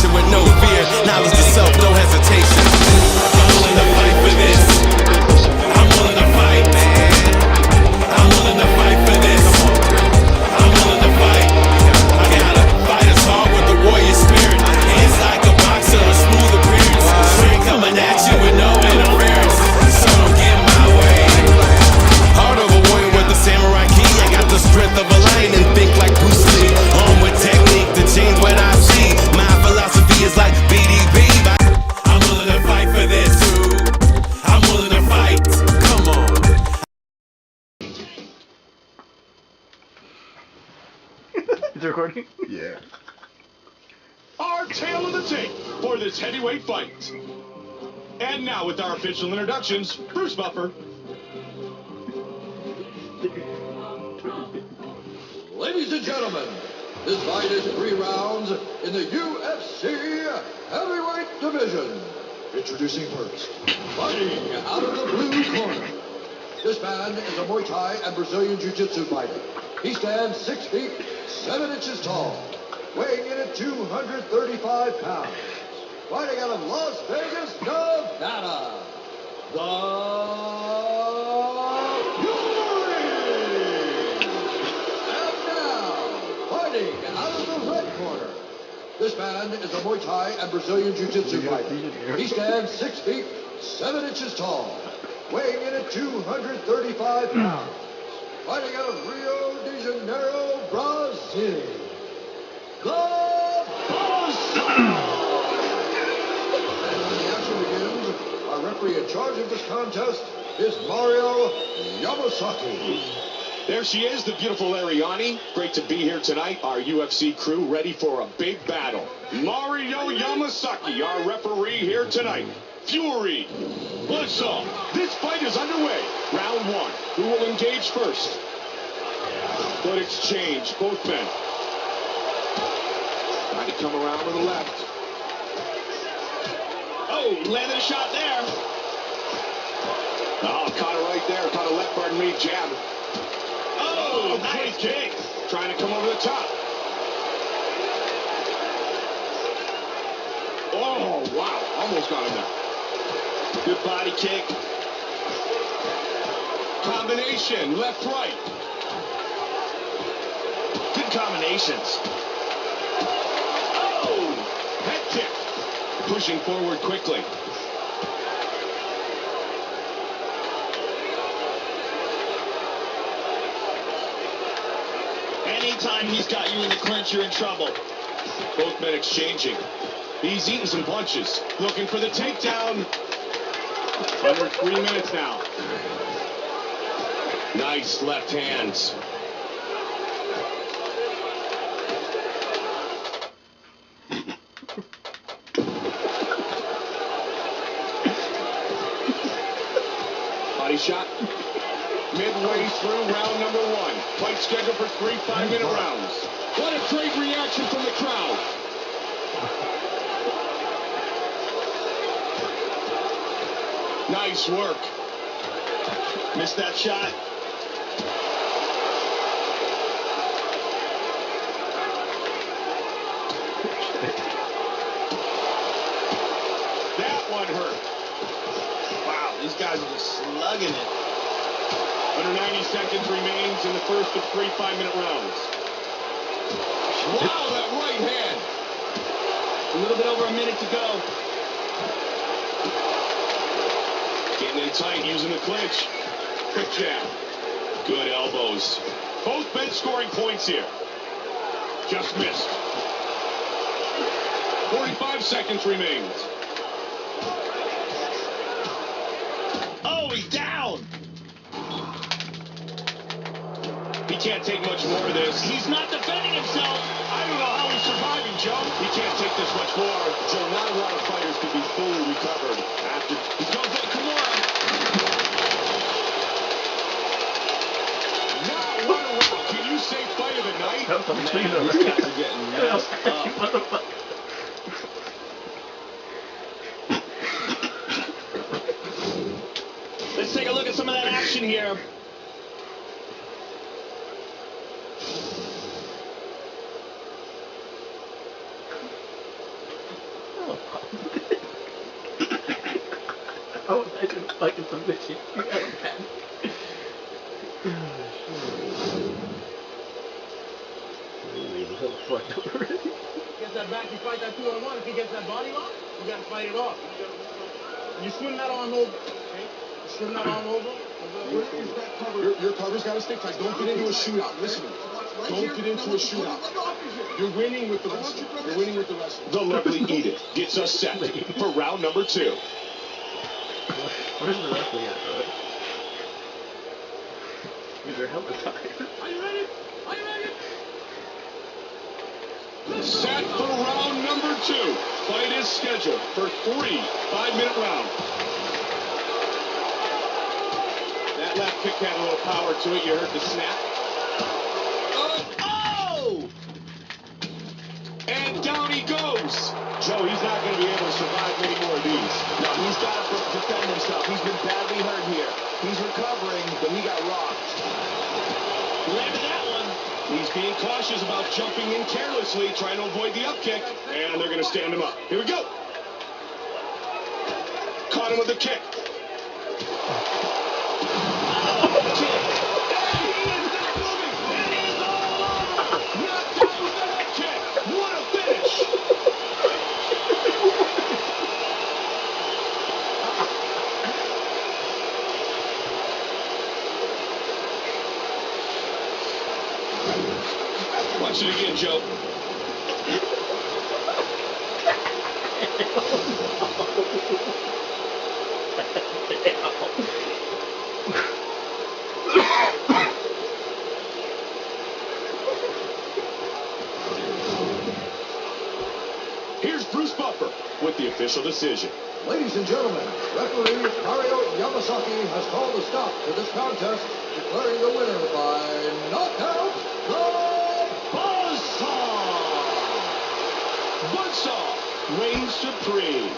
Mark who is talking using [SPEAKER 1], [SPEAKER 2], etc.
[SPEAKER 1] action with no fear. Knowledge to self, no hesitation. I'm willing to fight for this. I'm willing to fight, man. I'm willing to fight for this. I'm willing to fight. I gotta fight as hard with the warrior spirit. Hands like a boxer, a smooth appearance. Straight coming at you with no interference. So don't get in my way. Heart of a warrior with the samurai key. I got the strength of a lion and think like Bruce Lee. Armed with technique to change what I see. My philosophy is like BDB. I'm willing to fight for this too. I'm willing to fight. Come on.
[SPEAKER 2] Is it recording?
[SPEAKER 3] Yeah.
[SPEAKER 4] Our tale of the tape for this heavyweight fight. And now with our official introductions, Bruce Buffer.
[SPEAKER 5] Ladies and gentlemen, this fight is 3 rounds in the UFC heavyweight division. Introducing first, fighting out of the blue corner. This man is a Muay Thai and Brazilian Jiu-Jitsu fighter. He stands 6 feet, 7 inches tall, weighing in at 235 pounds. Fighting out of Las Vegas, Nevada. The out of the red corner. This man is a Muay Thai and Brazilian Jiu-Jitsu fighter. He stands 6 feet, 7 inches tall, weighing in at 235 pounds. Fighting out of Rio de Janeiro, Brazil. The Boss! And when the action begins, our referee in charge of this contest is Mario Yamasaki.
[SPEAKER 4] There she is, the beautiful Ariani. Great to be here tonight. Our UFC crew ready for a big battle. Mario Yamasaki, our referee here tonight. Fury. Blizzsaw. This fight is underway. Round 1. Who will engage first? Good exchange. Both men. Trying to come around to the left. Oh, landed a shot there. Oh, caught it right there. Caught a left, pardon me, jab. Oh, nice kick. Trying to come over the top. Oh, wow. Almost got him there. Good body kick. Combination, left, right. Good combinations. Oh, head kick. Pushing forward quickly. Anytime he's got you in the clinch, you're in trouble. Both men exchanging. He's eating some punches. Looking for the takedown. Under 3 minutes now. Nice left hands. Body shot. Midway through round number 1. Fight scheduled for 3 5-minute rounds. What a great reaction from the crowd. Nice work. Missed that shot. That one hurt. Wow, these guys are just slugging it. Under 90 seconds remains in the first of 3 5-minute rounds. Wow, that right hand. A little bit over a minute to go. Getting in tight, using the clinch. Quick jab. Good elbows. Both men scoring points here. Just missed. 45 seconds remains. Oh, he's down. He can't take much more of this. He's not defending himself. I don't know how he's surviving, Joe. He can't take this much more. Joe, not a lot of fighters can be fully recovered after. He goes like Kimura. Not one round. Can you say fight of the night? Man, these guys are getting messed up.
[SPEAKER 2] What the fuck?
[SPEAKER 4] Let's take a look at some of that action here.
[SPEAKER 2] know. Oh, I didn't fucking submission. You got a pen.
[SPEAKER 3] Gets that back, you fight that 2-on-1. If he gets that body lock, you gotta fight it off. You swim that arm over. Okay? You swim that arm over.
[SPEAKER 4] Your cover's got to stay tight. Don't get into a shootout. Listen to me. Don't get into a shootout. You're winning with the wrestling. You're winning with the wrestling. The lovely Edith gets us set for round number 2.
[SPEAKER 2] Where's the wrestling at, bro? These are hella tired.
[SPEAKER 3] Are you ready? Are you ready?
[SPEAKER 4] Set for round number 2. Fight is scheduled for 3 5-minute rounds. That left kick had a little power to it. You heard the snap. Oh! And down he goes. Joe, he's not going to be able to survive many more of these.
[SPEAKER 6] No, he's got to defend himself. He's been badly hurt here. He's recovering, but he got rocked.
[SPEAKER 3] Landed that one.
[SPEAKER 4] He's being cautious about jumping in carelessly, trying to avoid the up kick. And they're going to stand him up. Here we go. Caught him with the kick. Watch it again, Joe. Here's Bruce Buffer with the official decision.
[SPEAKER 5] Ladies and gentlemen, referee Mario Yamasaki has called a stop to this contest, declaring the winner by knockout, the
[SPEAKER 4] Buzzsaw! Buzzsaw reigns supreme.